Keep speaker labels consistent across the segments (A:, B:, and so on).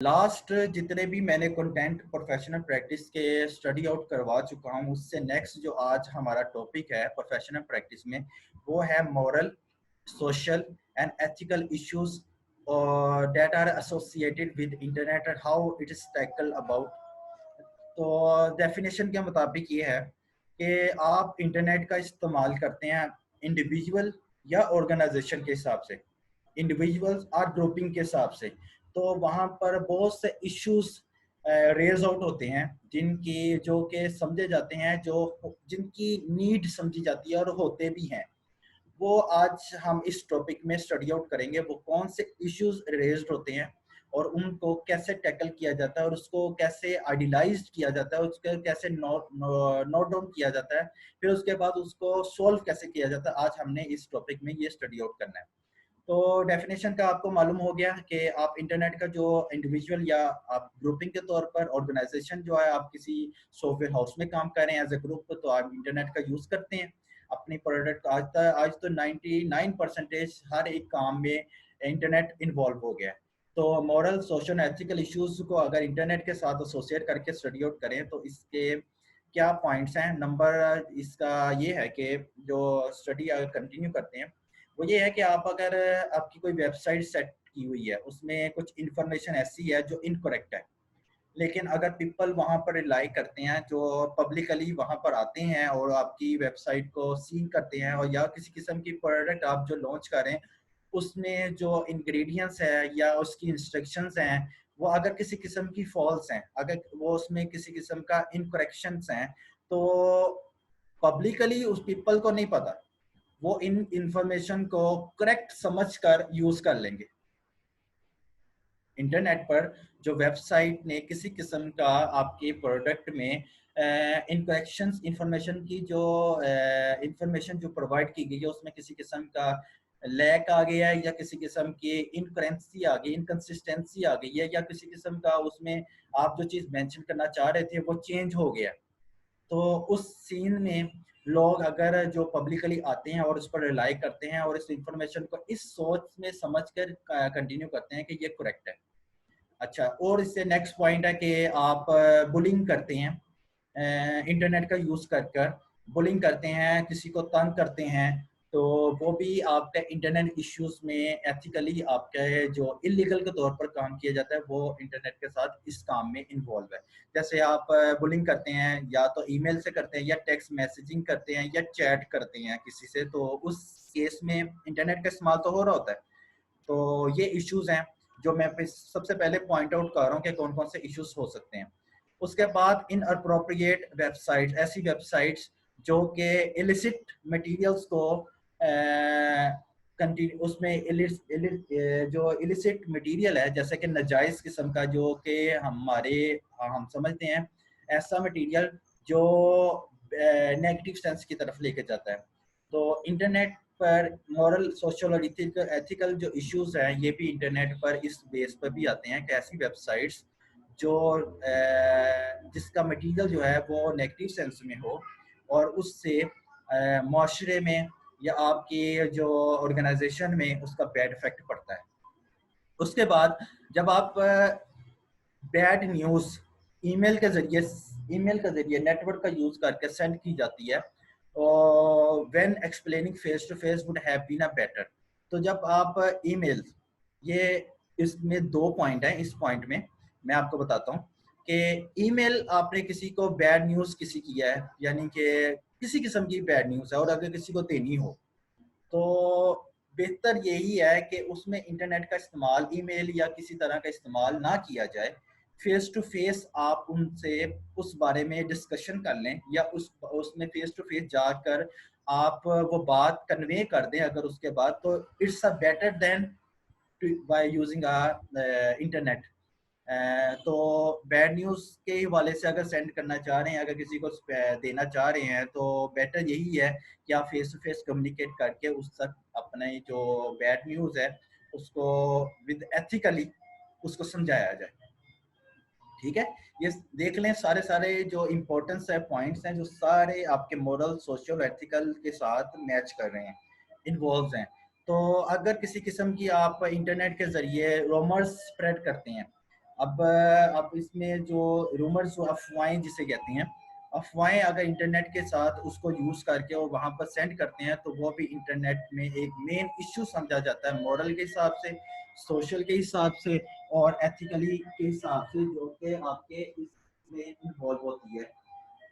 A: Last जितने भी मैंने कंटेंट प्रोफेशनल प्रैक्टिस के स्टडी आउट करवा चुका हूँ, उससे नेक्स्ट जो आज हमारा टॉपिक है प्रोफेशनल प्रैक्टिस में, वो है moral, social and ethical issues और that are associated with internet and how it is tackle about. तो डेफिनेशन के मुताबिक ये है कि आप इंटरनेट का इस्तेमाल करते हैं इंडिविजुअल या ऑर्गेनाइजेशन के हिसाब से, इंडिविजुअल्स और ग्रुपिंग के हिसाब से। तो वहाँ पर बहुत से इश्यूज रेज आउट होते हैं जिनकी जो कि समझे जाते हैं, जो जिनकी नीड समझी जाती है और होते भी हैं। वो आज हम इस टॉपिक में स्टडी आउट करेंगे, वो कौन से इश्यूज रेज्ड होते हैं और उनको कैसे टैकल किया जाता है और उसको कैसे आइडियलाइज किया जाता है, उसको कैसे नोट डाउन किया जाता है, फिर उसके बाद उसको सोल्व कैसे किया जाता है। आज हमने इस टॉपिक में ये स्टडी आउट करना है। तो डेफिनेशन का आपको मालूम हो गया कि आप इंटरनेट का जो इंडिविजुअल या आप ग्रुपिंग के तौर पर, ऑर्गेनाइजेशन जो है, आप किसी सॉफ्टवेयर हाउस में काम कर रहे हैं एज ए ग्रुप, तो आप इंटरनेट का यूज करते हैं अपनी प्रोडक्ट। आज तो 99% हर एक काम में इंटरनेट इन्वॉल्व हो गया है। तो मॉरल, सोशल, एथिकल इश्यूज को अगर इंटरनेट के साथ एसोसिएट करके स्टडी आउट करें तो इसके क्या पॉइंट्स हैं। नंबर इसका ये है कि जो स्टडी अगर कंटिन्यू करते हैं वो ये है कि आप अगर आपकी कोई वेबसाइट सेट की हुई है, उसमें कुछ इंफॉर्मेशन ऐसी है जो इनकरेक्ट है, लेकिन अगर पीपल वहां पर रिलाई करते हैं, जो पब्लिकली वहां पर आते हैं और आपकी वेबसाइट को सीन करते हैं, और या किसी किस्म की प्रोडक्ट आप जो लॉन्च करें उसमें जो इंग्रेडिएंट्स है या उसकी इंस्ट्रक्शंस हैं वो अगर किसी किस्म की फॉल्स हैं, अगर वो उसमें किसी किस्म का इनकरेक्शंस हैं, तो पब्लिकली उस पीपल को नहीं पता, वो इन इंफॉर्मेशन को करेक्ट समझकर यूज कर लेंगे। इंटरनेट पर जो वेबसाइट ने किसी किस्म का आपके प्रोडक्ट में इनकरेक्शंस, इंफॉर्मेशन की जो इंफॉर्मेशन जो प्रोवाइड की गई है उसमें किसी किस्म का लैक आ गया है, या किसी किस्म की इनकरेंसी आ गई, इनकंसिस्टेंसी आ गई है, या किसी किस्म का उसमें आप जो चीज़ मेंशन करना चाह रहे थे वो चेंज हो गया, तो उस सीन में लोग अगर जो पब्लिकली आते हैं और उस पर रिलाई करते हैं और इस इंफॉर्मेशन को इस सोच में समझकर कंटिन्यू करते हैं कि ये करेक्ट है। अच्छा, और इससे नेक्स्ट पॉइंट है कि आप बुलिंग करते हैं, इंटरनेट का यूज कर कर बुलिंग करते हैं, किसी को तंग करते हैं, तो वो भी आपके इंटरनेट इश्यूज में एथिकली आपके जो इलीगल के तौर पर काम किया जाता है वो इंटरनेट के साथ इस काम में इन्वॉल्व है। जैसे आप बुलिंग करते हैं, या तो ईमेल से करते हैं, या टेक्स्ट मैसेजिंग करते हैं, या चैट करते हैं किसी से, तो उस केस में इंटरनेट का इस्तेमाल तो हो रहा होता है। तो ये इश्यूज हैं जो मैं सबसे पहले पॉइंट आउट कर रहा हूँ कि कौन कौन से इश्यूज हो सकते हैं। उसके बाद इन अप्रोप्रिएट वेबसाइट, ऐसी वेबसाइट्स जो कि इलिसिट मटेरियल्स को उसमें जो इलिसिट मटेरियल है, जैसे कि नाजायज़ किस्म का, जो कि हम समझते हैं ऐसा मटेरियल जो नेगेटिव सेंस की तरफ लेके जाता है। तो इंटरनेट पर मॉरल, सोशल और एथिकल जो इश्यूज हैं ये भी इंटरनेट पर इस बेस पर भी आते हैं कि ऐसी वेबसाइट्स जो जिसका मटेरियल जो है वो नेगेटिव सेंस में हो और उससे माशरे में या आपकी जो ऑर्गेनाइजेशन में उसका बैड इफेक्ट पड़ता है। उसके बाद जब आप बैड न्यूज़ ईमेल के जरिए ईमेल के जरिए नेटवर्क का यूज करके सेंड की जाती है, और when explaining face to face would have been a better. तो जब आप ईमेल, ये इसमें दो पॉइंट हैं, इस पॉइंट में मैं आपको बताता हूँ कि ईमेल आपने किसी को बैड न्यूज़ किसी किया है, यानी कि किसी किस्म की बैड न्यूज़ है और अगर किसी को देनी हो, तो बेहतर यही है कि उसमें इंटरनेट का इस्तेमाल, ईमेल या किसी तरह का इस्तेमाल ना किया जाए। फेस टू फेस आप उनसे उस बारे में डिस्कशन कर लें, या उसमें फेस टू फेस जाकर आप वो बात कन्वे कर दें अगर उसके बाद, तो it's a better than bye using internet. तो बैड न्यूज़ के हवाले से अगर सेंड करना चाह रहे हैं, अगर किसी को देना चाह रहे हैं, तो बेटर यही है कि आप फेस टू फेस कम्युनिकेट करके उस तक अपने जो बैड न्यूज़ है उसको विद एथिकली उसको समझाया जाए। ठीक है, ये देख लें सारे सारे जो इम्पोर्टेंस है, पॉइंट्स हैं, जो सारे आपके मोरल, सोशल, एथिकल के साथ मैच कर रहे हैं, इन्वॉल्व हैं। तो अगर किसी किस्म की आप इंटरनेट के जरिए रोमर्स स्प्रेड करते हैं, अब इसमें जो रूमर्स, जो अफवाहें जिसे कहते हैं, अफवाहें अगर इंटरनेट के साथ उसको यूज करके और वहां पर सेंड करते हैं तो वो भी इंटरनेट में एक मेन इश्यू समझा जाता है, मॉरल के हिसाब से, सोशल के हिसाब से और एथिकली के हिसाब से, जो कि आपके इसमें इन्वॉल्व होती है।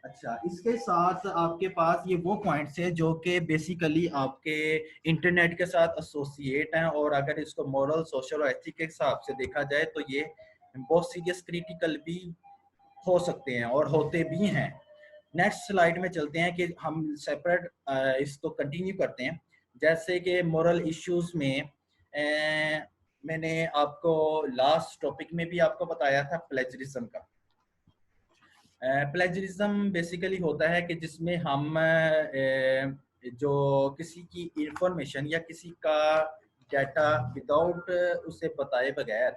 A: अच्छा, इसके साथ आपके पास ये वो पॉइंट्स है जो कि बेसिकली आपके इंटरनेट के साथ एसोसिएट हैं, और अगर इसको मॉरल, सोशल और एथिक के हिसाब से देखा जाए तो ये बहुत सीरियस क्रिटिकल भी हो सकते हैं और होते भी हैं। नेक्स्ट स्लाइड में चलते हैं कि हम सेपरेट इसको कंटिन्यू करते हैं। जैसे कि मॉरल इश्यूज में मैंने आपको लास्ट टॉपिक में भी आपको बताया था प्लेजरिज्म का। प्लेजरिज्म बेसिकली होता है कि जिसमें हम जो किसी की इंफॉर्मेशन या किसी का डाटा विदाउट उसे बताए बगैर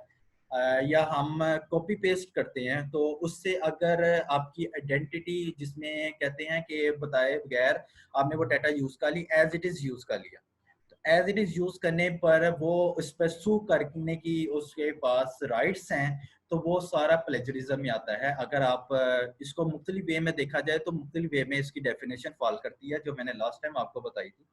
A: या हम कॉपी पेस्ट करते हैं, तो उससे अगर आपकी आइडेंटिटी, जिसमें कहते हैं कि बताए बगैर आपने वो डाटा यूज कर ली, एज इट इज यूज कर लिया, एज इट इज यूज करने पर वो उस पर सू करने की उसके पास राइट्स हैं, तो वो सारा प्लेजरिज्म में आता है। अगर आप इसको मुख्तलिफ वे में देखा जाए तो मुख्तलिफ वे में इसकी डेफिनेशन फॉल करती है, जो मैंने लास्ट टाइम आपको बताई थी।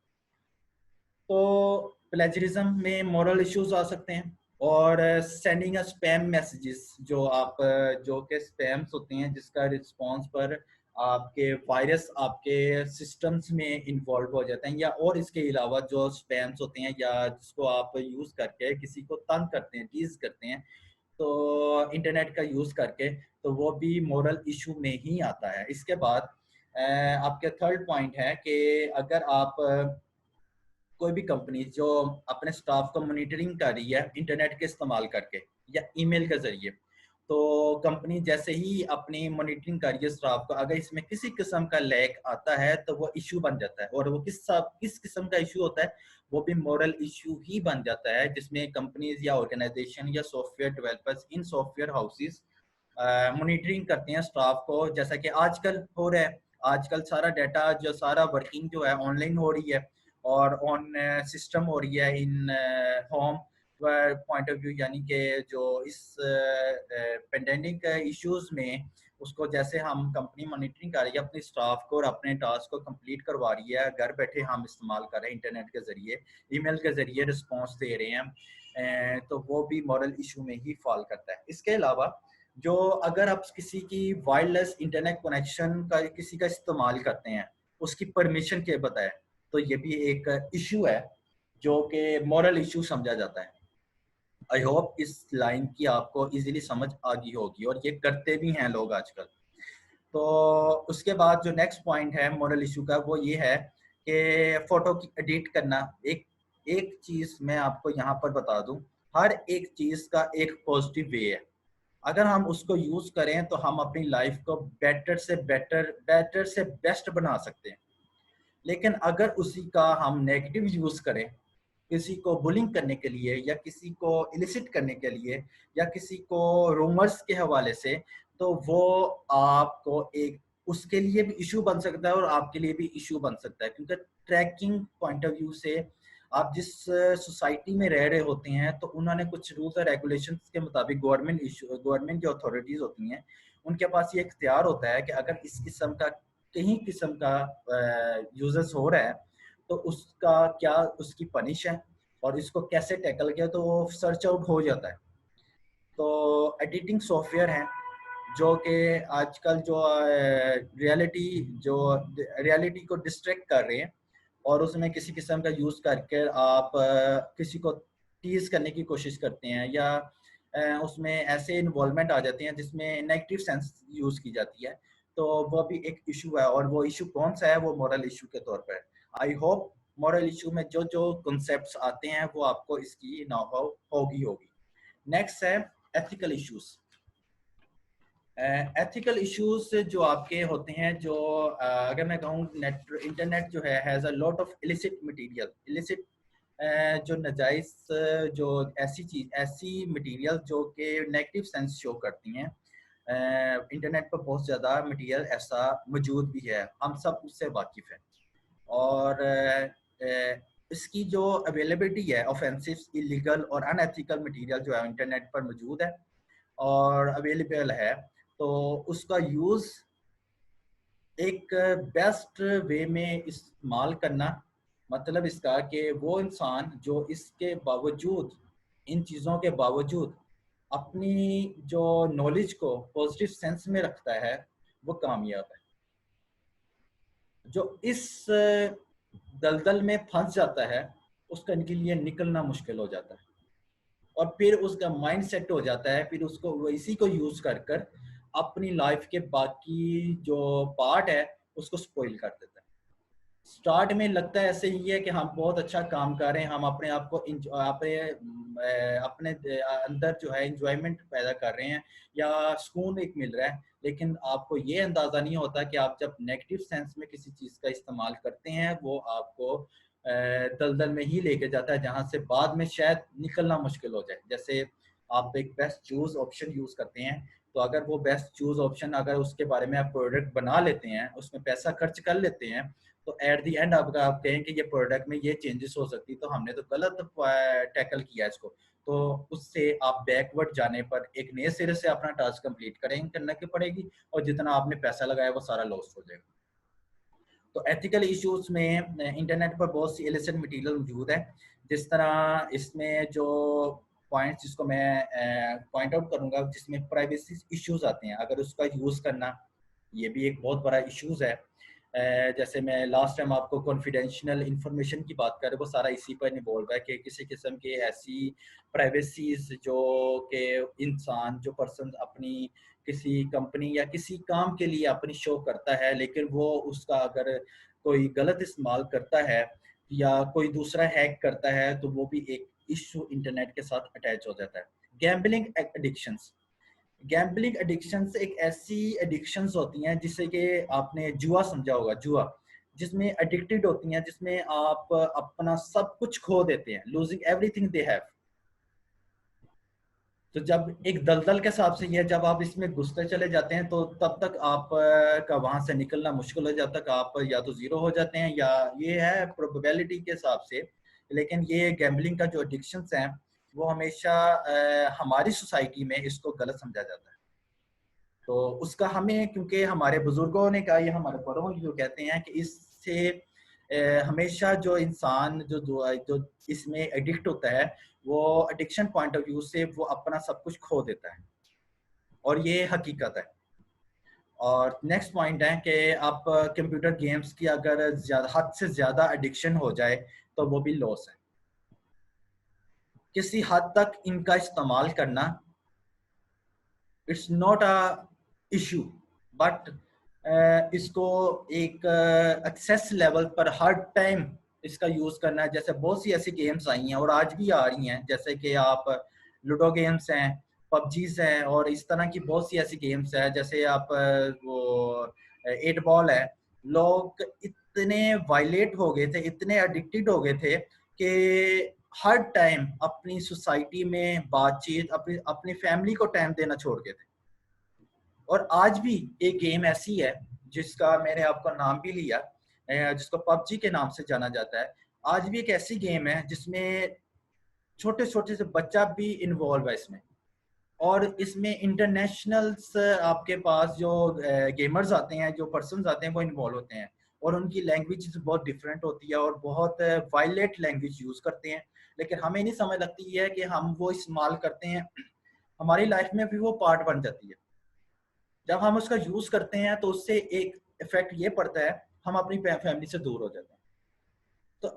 A: तो प्लेजरिज्म में मॉरल इश्यूज आ सकते हैं, और सेंडिंग अ स्पैम मैसेजेस, जो आप जो के स्पैम्स होते हैं जिसका रिस्पांस पर आपके वायरस आपके सिस्टम्स में इन्वॉल्व हो जाते हैं, या और इसके अलावा जो स्पैम्स होते हैं या जिसको आप यूज करके किसी को तंग करते हैं, टीज करते हैं, तो इंटरनेट का यूज करके, तो वो भी मॉरल इशू में ही आता है। इसके बाद आपके थर्ड पॉइंट है कि अगर आप कोई भी कंपनी जो अपने स्टाफ को मॉनिटरिंग कर रही है इंटरनेट के इस्तेमाल करके या ईमेल के जरिए, तो कंपनी जैसे ही अपनी मॉनिटरिंग कर रही है स्टाफ को, अगर इसमें किसी किस्म का लैक आता है तो वो इशू बन जाता है, और वो किस किस्म का इशू होता है, वो भी मॉरल इशू ही बन जाता है, जिसमें कंपनीज या ऑर्गेनाइजेशन या सॉफ्टवेयर डेवलपर्स इन सॉफ्टवेयर हाउसेस मॉनिटरिंग करते हैं स्टाफ को, जैसा कि आजकल हो रहा है। आजकल सारा डाटा, जो सारा वर्किंग जो है ऑनलाइन हो रही है और ऑन सिस्टम हो रही है इन होम पॉइंट ऑफ व्यू, यानी कि जो इस पेंडेमिक इश्यूज में उसको जैसे हम कंपनी मॉनिटरिंग कर रही है अपनी स्टाफ को और अपने टास्क को कंप्लीट करवा रही है, घर बैठे हम इस्तेमाल कर रहे हैं इंटरनेट के जरिए, ईमेल के जरिए रिस्पॉन्स दे रहे हैं, तो वो भी मॉरल इशू में ही फॉल करता है। इसके अलावा जो अगर आप किसी की वायरलेस इंटरनेट कनेक्शन का किसी का इस्तेमाल करते हैं उसकी परमिशन के बताए, तो ये भी एक इशू है जो कि मॉरल इशू समझा जाता है। आई होप इस लाइन की आपको इजीली समझ आ गई होगी, और ये करते भी हैं लोग आजकल। तो उसके बाद जो नेक्स्ट पॉइंट है मॉरल इशू का, वो ये है कि फोटो की एडिट करना। एक एक चीज मैं आपको यहाँ पर बता दूं, हर एक चीज का एक पॉजिटिव वे है। अगर हम उसको यूज करें तो हम अपनी लाइफ को बेटर से बेस्ट बना सकते हैं, लेकिन अगर उसी का हम नेगेटिव यूज करें किसी को बुलिंग करने के लिए या किसी को इलिसिट करने के लिए या किसी को रूमर्स के हवाले से, तो वो आपको एक उसके लिए भी इशू बन सकता है और आपके लिए भी इशू बन सकता है, क्योंकि ट्रैकिंग पॉइंट ऑफ व्यू से आप जिस सोसाइटी में रह रहे होते हैं तो उन्होंने कुछ रूल्स और रेगुलेशंस के मुताबिक गवर्नमेंट जो अथॉरिटीज होती हैं उनके पास ये इख्तियार होता है कि अगर इस किस्म का कहीं किस्म का यूजेस हो रहा है तो उसका क्या उसकी पनिश है और इसको कैसे टैकल किया, तो वो सर्च आउट हो जाता है। तो एडिटिंग सॉफ्टवेयर हैं जो कि आजकल जो रियलिटी को डिस्ट्रैक्ट कर रहे हैं, और उसमें किसी किस्म का यूज़ करके आप किसी को टीज करने की कोशिश करते हैं, या उसमें ऐसे इन्वॉल्वमेंट आ जाते हैं जिसमें नेगेटिव सेंस यूज़ की जाती है, तो वो भी एक इशू है। और वो इशू कौन सा है, वो मॉरल इशू के तौर पर। आई होप मॉरल इशू में जो जो कॉन्सेप्ट्स आते हैं वो आपको इसकी नॉलेज होगी। नेक्स्ट है एथिकल इश्यूज। एथिकल इश्यूज जो आपके होते हैं, जो अगर मैं कहूँ नेट इंटरनेट जो है has a lot of illicit material, illicit जो नाजायज जो ऐसी मटेरियल जो कि नेगेटिव सेंस शो करती हैं। इंटरनेट पर बहुत ज़्यादा मटेरियल ऐसा मौजूद भी है, हम सब उससे वाकिफ़ हैं। और इसकी जो अवेलेबिलिटी है ऑफेंसिव, इलीगल और अनएथिकल मटेरियल जो है इंटरनेट पर मौजूद है। और अवेलेबल है, तो उसका यूज़ एक बेस्ट वे में इस्तेमाल करना, मतलब इसका कि वो इंसान जो इसके बावजूद, इन चीज़ों के बावजूद अपनी जो नॉलेज को पॉजिटिव सेंस में रखता है, वो कामयाब है। जो इस दलदल में फंस जाता है, उसका इनके लिए निकलना मुश्किल हो जाता है, और फिर उसका माइंड सेट हो जाता है, फिर उसको वो इसी को यूज कर कर अपनी लाइफ के बाकी जो पार्ट है उसको स्पॉइल कर देता है। स्टार्ट में लगता है ऐसे ही है कि हम बहुत अच्छा काम कर रहे हैं, हम अपने आप को अपने अंदर जो है इंजॉयमेंट पैदा कर रहे हैं या सुकून एक मिल रहा है, लेकिन आपको ये अंदाज़ा नहीं होता कि आप जब नेगेटिव सेंस में किसी चीज़ का इस्तेमाल करते हैं, वो आपको दलदल में ही लेके जाता है, जहाँ से बाद में शायद निकलना मुश्किल हो जाए। जैसे आप एक बेस्ट चूज ऑप्शन यूज़ करते हैं, तो अगर वो बेस्ट चूज ऑप्शन, अगर उसके बारे में आप प्रोडक्ट बना लेते हैं, उसमें पैसा खर्च कर लेते हैं, तो एट द एंड आप कहें कि ये प्रोडक्ट में ये चेंजेस हो सकती, तो हमने तो गलत टैकल किया इसको, तो उससे आप बैकवर्ड जाने पर एक नए सिरे से अपना टास्क कंप्लीट करने की पड़ेगी, और जितना आपने पैसा लगाया वो सारा लॉस हो जाएगा। तो एथिकल इश्यूज में इंटरनेट पर बहुत सी इलिसिट मटेरियल मौजूद है। जिस तरह इसमें जो पॉइंट्स जिसको मैं पॉइंट आउट करूंगा, जिसमें प्राइवेसी इश्यूज आते हैं, अगर उसका यूज़ करना, ये भी एक बहुत बड़ा इश्यूज है। जैसे मैं लास्ट टाइम आपको कॉन्फिडेंशियल इंफॉर्मेशन की बात कर रहा हूँ, वो सारा इसी पर इन्वॉल्व है कि किसी किस्म की ऐसी प्राइवेसीज जो कि इंसान, जो पर्सन अपनी किसी कंपनी या किसी काम के लिए अपनी शो करता है, लेकिन वो उसका अगर कोई गलत इस्तेमाल करता है या कोई दूसरा हैक करता है, तो वो भी एक इशू इंटरनेट के साथ अटैच हो जाता है। गैम्बलिंग एडिक्शंस, गैम्बलिंग एडिक्शंस एक ऐसी एडिक्शंस होती हैं जिससे कि आपने जुआ समझा होगा, जुआ जिसमें एडिक्टेड होती हैं, जिसमें आप अपना सब कुछ खो देते हैं, लूजिंग एवरीथिंग दे हैव। तो जब एक दलदल के हिसाब से ये, जब आप इसमें घुसते चले जाते हैं, तो तब तक आप का वहां से निकलना मुश्किल हो जाता है, आप या तो जीरो हो जाते हैं, या ये है प्रोबेबिलिटी के हिसाब से। लेकिन ये गैम्बलिंग का जो एडिक्शंस हैं, वो हमेशा हमारी सोसाइटी में इसको गलत समझा जाता है। तो उसका हमें, क्योंकि हमारे बुजुर्गों ने कहा, या हमारे बड़ों जो कहते हैं कि इससे हमेशा जो इंसान जो इसमें एडिक्ट होता है, वो एडिक्शन पॉइंट ऑफ व्यू से वो अपना सब कुछ खो देता है, और ये हकीकत है। और नेक्स्ट पॉइंट है कि आप कंप्यूटर गेम्स की अगर ज्यादा, हद से ज्यादा एडिक्शन हो जाए, तो वो भी लॉस है। किसी हद तक इनका इस्तेमाल करना, it's not a issue, but इसको एक एक्सेस लेवल पर हर टाइम इसका यूज करना है। जैसे बहुत सी ऐसी गेम्स आई हैं और आज भी आ रही हैं, जैसे कि आप लूडो गेम्स हैं, पबजीज हैं, और इस तरह की बहुत सी ऐसी गेम्स हैं। जैसे आप वो 8 बॉल है, लोग इतने वायलेट हो गए थे, इतने एडिक्टेड हो गए थे कि हर टाइम अपनी सोसाइटी में बातचीत, अपनी अपनी फैमिली को टाइम देना छोड़ गए थे। और आज भी एक गेम ऐसी है जिसका मैंने आपका नाम भी लिया, जिसको पबजी के नाम से जाना जाता है। आज भी एक ऐसी गेम है जिसमें छोटे छोटे से बच्चा भी इन्वॉल्व है इसमें, और इसमें इंटरनेशनल्स आपके पास जो गेमर्स आते हैं, जो पर्सन्स आते हैं, वो इन्वॉल्व होते हैं, और उनकी लैंग्वेज बहुत डिफरेंट होती है, और बहुत वायलेट लैंग्वेज यूज करते हैं। लेकिन हमें नहीं समझ लगती है कि हम वो इस्तेमाल करते हैं, हमारी लाइफ में भी वो पार्ट बन जाती है। जब हम उसका यूज करते हैं, तो उससे एक इफेक्ट ये पड़ता है, हम अपनी फैमिली से दूर हो जाते हैं। तो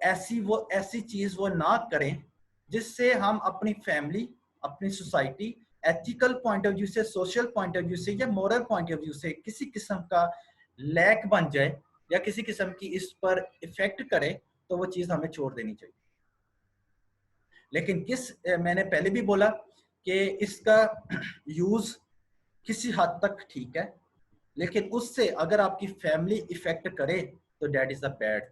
A: ऐसी चीज वो ना करें जिससे हम अपनी फैमिली, अपनी society, ethical point of view से, सोशल पॉइंट ऑफ व्यू से, या मॉरल पॉइंट ऑफ व्यू से किसी किस्म का लैक बन जाए, या किसी किस्म की इस पर इफेक्ट करे, तो वो चीज हमें छोड़ देनी चाहिए। लेकिन मैंने पहले भी बोला कि इसका यूज किसी हद तक ठीक है, लेकिन उससे अगर आपकी फैमिली इफेक्ट करे, तो that is a bad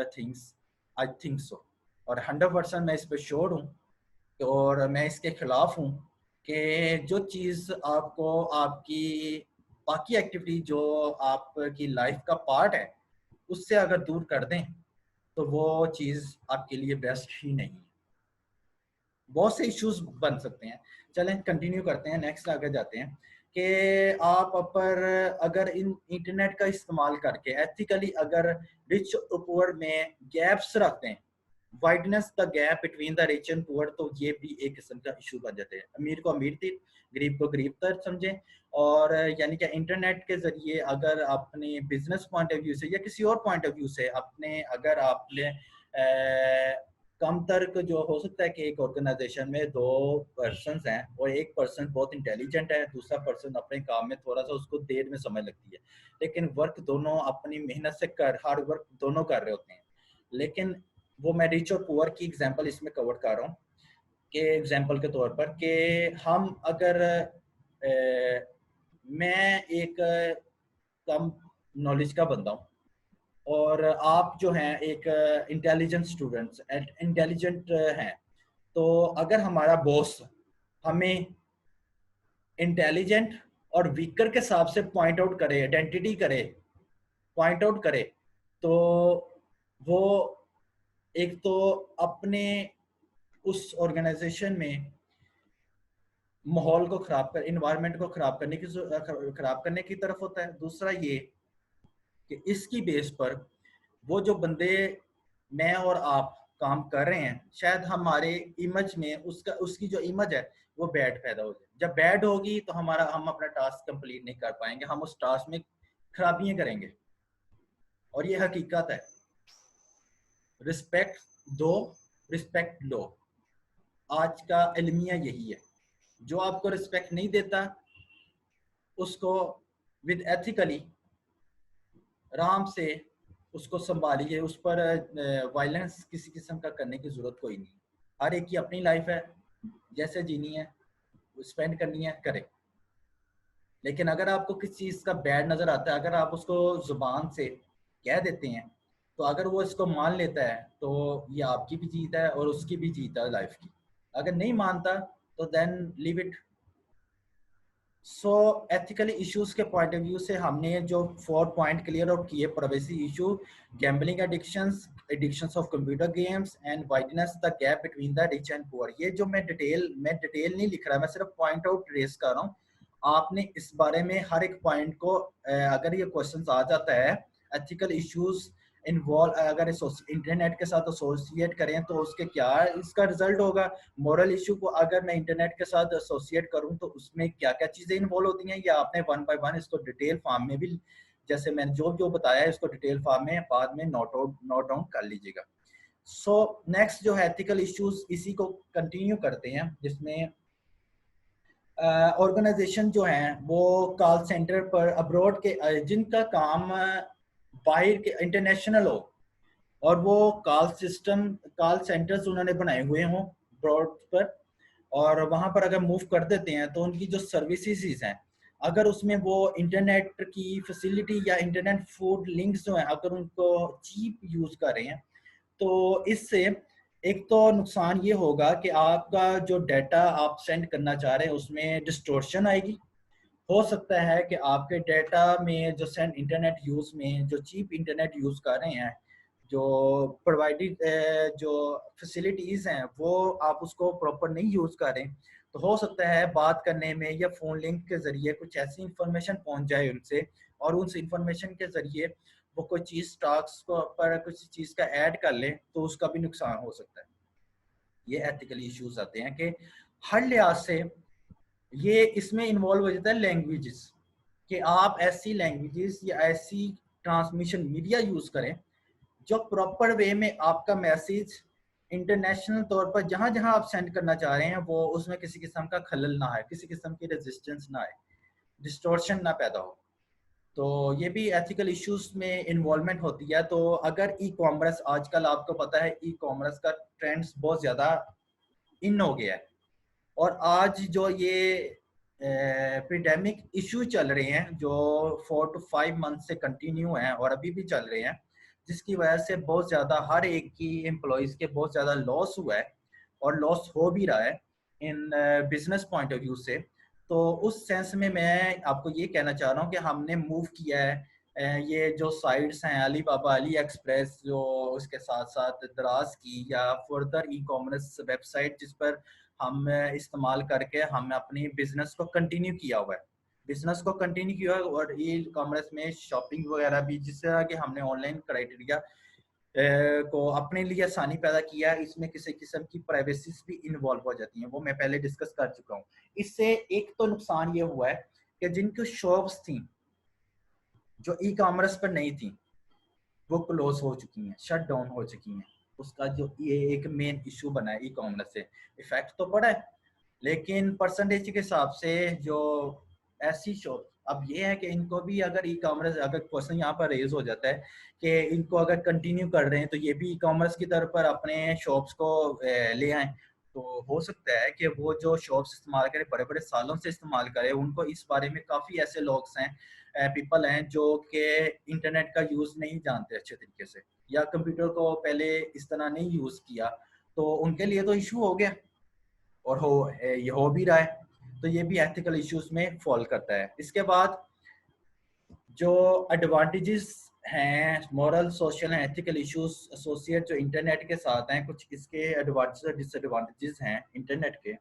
A: things, I think so. और 100% मैं इस पर श्योर हूँ, और मैं इसके खिलाफ हूँ कि जो चीज़ आपको आपकी बाकी एक्टिविटी जो आपकी लाइफ का पार्ट है, उससे अगर दूर कर दें, तो वो चीज़ आपके लिए बेस्ट ही नहीं है। बहुत से इश्यूज बन सकते हैं। चलें कंटिन्यू करते हैं, नेक्स्ट आगे जाते हैं कि आप पर अगर इन इंटरनेट का इस्तेमाल करके एथिकली अगर रिच और पुअर में गैप्स रखते हैं, wideness the gap between the rich and poor, तो ये भी एक किस्म का इशू बन जाते हैं। अमीर को अमीर थी, गरीब को गरीब तर समझें। और यानी कि इंटरनेट के जरिए अगर अपने बिजनेस पॉइंट ऑफ व्यू से या किसी और पॉइंट ऑफ व्यू से अपने अगर आपने कम तर्क जो हो सकता है कि एक ऑर्गेनाइजेशन में दो पर्सन हैं और एक पर्सन बहुत इंटेलिजेंट है, दूसरा पर्सन अपने काम में थोड़ा सा उसको देर में समझ लगती है, लेकिन वर्क दोनों अपनी मेहनत से हार्ड वर्क दोनों कर रहे होते हैं। लेकिन वो मैं रिच और पुअर की एग्जांपल इसमें कवर कर रहा हूँ कि एग्जांपल के तौर पर कि हम अगर मैं एक कम नॉलेज का बंदा हूँ और आप जो हैं एक इंटेलिजेंट स्टूडेंट्स इंटेलिजेंट हैं, तो अगर हमारा बॉस हमें इंटेलिजेंट और वीकर के हिसाब से पॉइंट आउट करे, आइडेंटिटी करे, पॉइंट आउट करे, तो वो एक तो अपने उस ऑर्गेनाइजेशन में माहौल को खराब कर, इन्वायरमेंट को खराब करने की तरफ होता है। दूसरा ये कि इसकी बेस पर वो जो बंदे मैं और आप काम कर रहे हैं, शायद हमारे इमेज में उसका उसकी जो इमेज है वो बैड पैदा हो जाए। जब बैड होगी तो हम अपना टास्क कंप्लीट नहीं कर पाएंगे, हम उस टास्क में खराबियां करेंगे। और ये हकीकत है। रिस्पेक्ट दो, रिस्पेक्ट लो, आज का अलमिया यही है। जो आपको रिस्पेक्ट नहीं देता उसको विद एथिकली आराम से उसको संभालिए, उस पर वायलेंस किसी किस्म का करने की जरूरत कोई नहीं। हर एक की अपनी लाइफ है, जैसे जीनी है स्पेंड करनी है करें। लेकिन अगर आपको किसी चीज़ का बैड नज़र आता है, अगर आप उसको जुबान से कह देते हैं, तो अगर वो इसको मान लेता है तो ये आपकी भी जीत है और उसकी भी जीत है लाइफ की। अगर नहीं मानता तो then leave it. So ethically issues के पॉइंट ऑफ व्यू से हमने जो 4 पॉइंट क्लियर आउट किए, privacy issue, gambling addictions, addictions of computer games and wideness the gap between the rich and poor. ये जो मैं डिटेल नहीं लिख रहा, मैं सिर्फ पॉइंट आउट रेस कर रहा हूँ। आपने इस बारे में हर एक पॉइंट को अगर ये क्वेश्चन आ जाता है, एथिकल इश्यूज इन्वॉल्व अगर इंटरनेट के साथ एसोसिएट करें तो उसके क्या इसका रिजल्ट होगा। मॉरल इशू को अगर मैं इंटरनेट के साथ एसोसिएट करूं तो उसमें क्या क्या चीजें इन्वॉल्व होती हैं, या आपने वन बाय वन इसको डिटेल फॉर्म में भी, जैसे मैंने जो जो बताया है इसको डिटेल फॉर्म में बाद में नोट डाउन कर लीजिएगा। सो नेक्स्ट जो है एथिकल इश्यूज, इसी को कंटिन्यू करते हैं, जिसमें ऑर्गेनाइजेशन जो हैं वो कॉल सेंटर पर अब्रॉड के जिनका काम बाहर के इंटरनेशनल हो और वो कॉल सेंटर्स उन्होंने बनाए हुए हों ब्रॉड पर, और वहां पर अगर मूव कर देते हैं तो उनकी जो सर्विसेज हैं, अगर उसमें वो इंटरनेट की फैसिलिटी या इंटरनेट फूड लिंक्स जो हैं अगर उनको चीप यूज कर रहे हैं, तो इससे एक तो नुकसान ये होगा कि आपका जो डाटा आप सेंड करना चाह रहे हैं उसमें डिस्टोर्शन आएगी। हो सकता है कि आपके डाटा में जो सेंड इंटरनेट यूज में जो चीप इंटरनेट यूज कर रहे हैं, जो प्रोवाइडेड जो फैसिलिटीज हैं वो आप उसको प्रॉपर नहीं यूज कर रहे, तो हो सकता है बात करने में या फोन लिंक के जरिए कुछ ऐसी इंफॉर्मेशन पहुंच जाए उनसे, और उस इंफॉर्मेशन के जरिए वो कोई चीज स्टॉक्स को पर कुछ चीज का ऐड कर ले तो उसका भी नुकसान हो सकता है। ये एथिकल इश्यूज आते हैं कि हर लिहाज से ये इसमें इन्वॉल्व हो जाता है लैंग्वेजेस, कि आप ऐसी लैंग्वेजेस या ऐसी ट्रांसमिशन मीडिया यूज करें जो प्रॉपर वे में आपका मैसेज इंटरनेशनल तौर पर जहां जहां आप सेंड करना चाह रहे हैं वो उसमें किसी किस्म का खलल ना आए, किसी किस्म की रेजिस्टेंस ना आए, डिस्टॉर्शन ना पैदा हो। तो ये भी एथिकल इश्यूज में इन्वॉल्वमेंट होती है। तो अगर ई कॉमर्स, आजकल आपको पता है ई कॉमर्स का ट्रेंड्स बहुत ज़्यादा इन हो गया है, और आज जो ये एपिडेमिक इशू चल रहे हैं जो 4 to 5 मंथ से कंटिन्यू हैं और अभी भी चल रहे हैं, जिसकी वजह से बहुत ज़्यादा हर एक की एम्प्लॉयज़ के बहुत ज़्यादा लॉस हुआ है और लॉस हो भी रहा है in business point of view से। तो उस सेंस में मैं आपको ये कहना चाह रहा हूँ कि हमने मूव किया है ये जो साइट्स हैं अली बाबा, अली एक्सप्रेस, जो उसके साथ साथ दराज की या फर्दर ई कॉमर्स वेबसाइट जिस पर हम इस्तेमाल करके हमने अपनी बिजनेस को कंटिन्यू किया हुआ है, बिजनेस को कंटिन्यू किया है। और ई कॉमर्स में शॉपिंग वगैरह भी, जिस तरह के हमने ऑनलाइन क्राइटेरिया को अपने लिए आसानी पैदा किया है, इसमें किसी किस्म की प्राइवेसी भी इन्वॉल्व हो जाती है, वो मैं पहले डिस्कस कर चुका हूँ। इससे एक तो नुकसान ये हुआ है कि जिनकी शॉप्स थी जो ई कॉमर्स पर नहीं थी वो क्लोज हो चुकी हैं, शट डाउन हो चुकी हैं। उसका जो ये एक मेन इशू बना है, ई कॉमर्स से इफेक्ट तो पड़ा है, लेकिन परसेंटेज के हिसाब से जो ऐसी शॉप, अब ये है कि इनको भी अगर ई कॉमर्स, अगर क्वेश्चन यहाँ पर रेज हो जाता है कि इनको अगर कंटिन्यू कर रहे हैं तो ये भी ई कॉमर्स की तरफ पर अपने शॉप्स को ले आए, तो हो सकता है कि वो जो शॉप्स इस्तेमाल करें, बड़े बड़े सालों से इस्तेमाल करें, उनको इस बारे में काफ़ी ऐसे लोग हैं, पीपल हैं जो कि इंटरनेट का यूज़ नहीं जानते अच्छे तरीके से, या कंप्यूटर को पहले इस तरह नहीं यूज़ किया, तो उनके लिए तो इशू हो गया, और ये हो भी रहा है, तो ये भी एथिकल इश्यूज में फॉल करता है। इसके बाद जो एडवांटेजेस हैं, moral, social and ethical issues associate जो इंटरनेट के साथ हैं, कुछ इसके एडवांटेज और डिसएडवांटेजेस हैं इंटरनेट के,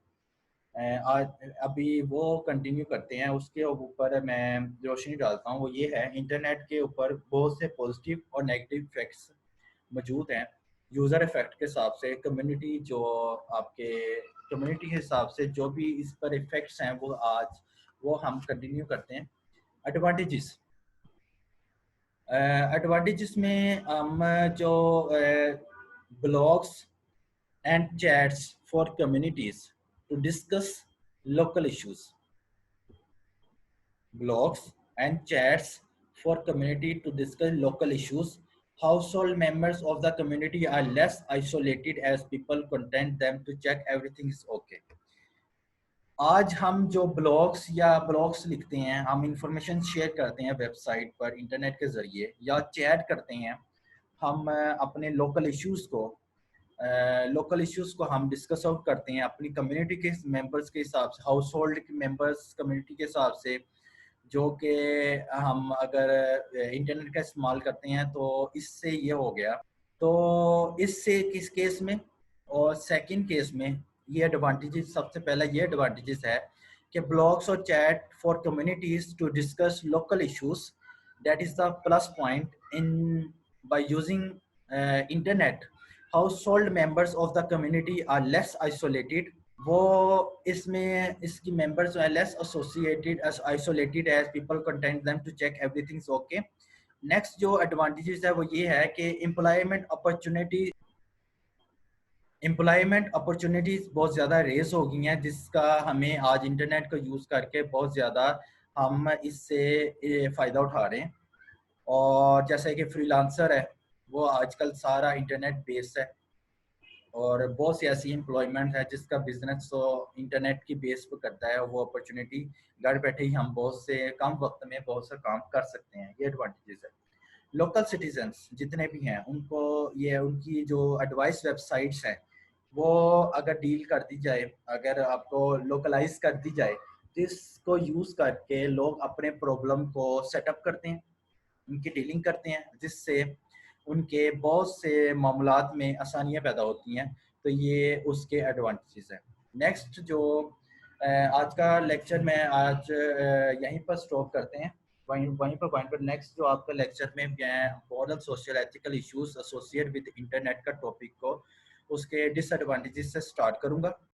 A: आज अभी वो कंटिन्यू करते हैं, उसके ऊपर मैं रोशनी डालता हूँ। वो ये है, इंटरनेट के ऊपर बहुत से पॉजिटिव और नेगेटिव इफेक्ट्स मौजूद हैं। यूज़र इफेक्ट के हिसाब से कम्युनिटी, जो आपके कम्युनिटी के हिसाब से जो भी इस पर इफेक्ट्स हैं वो हम कंटिन्यू करते हैं। एडवांटेजेस, एडवांटेजेस में हम जो blogs and chats for communities to discuss local issues. Blogs and chats for community to discuss local issues. Household members of the community are less isolated as people contact them to check everything is okay. आज हम जो blogs लिखते हैं, हम information share करते हैं website पर internet के ज़रिए, या चैट करते हैं, हम अपने लोकल इश्यूज को हम डिस्कस आउट करते हैं अपनी कम्युनिटी के मेंबर्स के हिसाब से, हाउस होल्ड के मेंबर्स कम्युनिटी के हिसाब से, जो कि हम अगर इंटरनेट का इस्तेमाल करते हैं, तो इससे ये हो गया। तो इससे किस केस में, और सेकंड केस में ये एडवांटेजेस, सबसे पहला ये एडवांटेजेस है कि ब्लॉग्स और chat for communities to discuss local issues, that is the plus point in by using internet, household members of the community are less isolated. वो इसमें इसकी मेंबर्स जो है less associated as isolated as people content them to check everything is okay. Next जो advantages है वो ये है कि एम्प्लॉयमेंट अपॉर्चुनिटीज बहुत ज़्यादा रेस हो गई हैं, जिसका हमें आज इंटरनेट का यूज़ करके बहुत ज़्यादा हम इससे फ़ायदा उठा रहे हैं। और जैसे कि फ्रीलांसर है, वो आजकल सारा इंटरनेट बेस्ड है, और बहुत सी ऐसी एम्प्लॉयमेंट है जिसका बिजनेस तो इंटरनेट की बेस पर करता है। वो अपॉर्चुनिटी घर बैठे ही हम बहुत से कम वक्त में बहुत सा काम कर सकते हैं, ये एडवांटेजेस है। लोकल सिटीजन्स जितने भी हैं, उनको ये उनकी जो एडवाइस वेबसाइट्स हैं, वो अगर डील कर दी जाए, अगर आपको लोकलाइज कर दी जाए, जिसको यूज़ करके लोग अपने प्रॉब्लम को सेटअप करते हैं, उनकी डीलिंग करते हैं, जिससे उनके बहुत से मामलात में आसानियाँ पैदा होती हैं, तो ये उसके एडवांटेजेस हैं। नेक्स्ट जो आज का लेक्चर में आज यहीं पर स्टॉप करते हैं, वहीं पर नेक्स्ट जो आपका लेक्चर में मैं moral, social, ethical issues associate with internet का टॉपिक को उसके डिसएडवांटेजेस से स्टार्ट करूंगा।